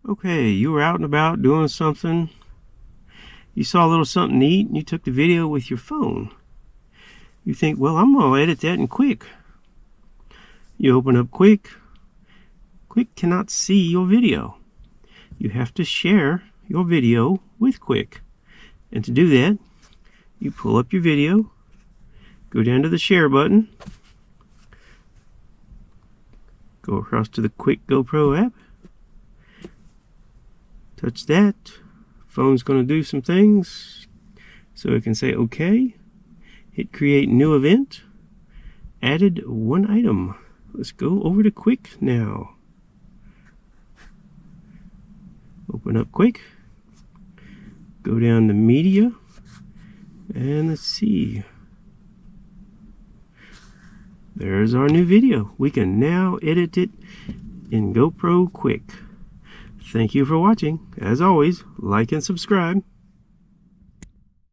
Okay, you were out and about doing something. You saw a little something neat and you took the video with your phone. You think, well, I'm going to edit that in Quik. You open up Quik. Quik cannot see your video. You have to share your video with Quik. And to do that, you pull up your video, go down to the share button, go across to the Quik GoPro app, touch that. Phone's going to do some things, so it can say OK, hit create new event, added one item. Let's go over to Quik now. Open up Quik, go down to media, and let's see. There's our new video. We can now edit it in GoPro Quik. Thank you for watching. As always, like and subscribe.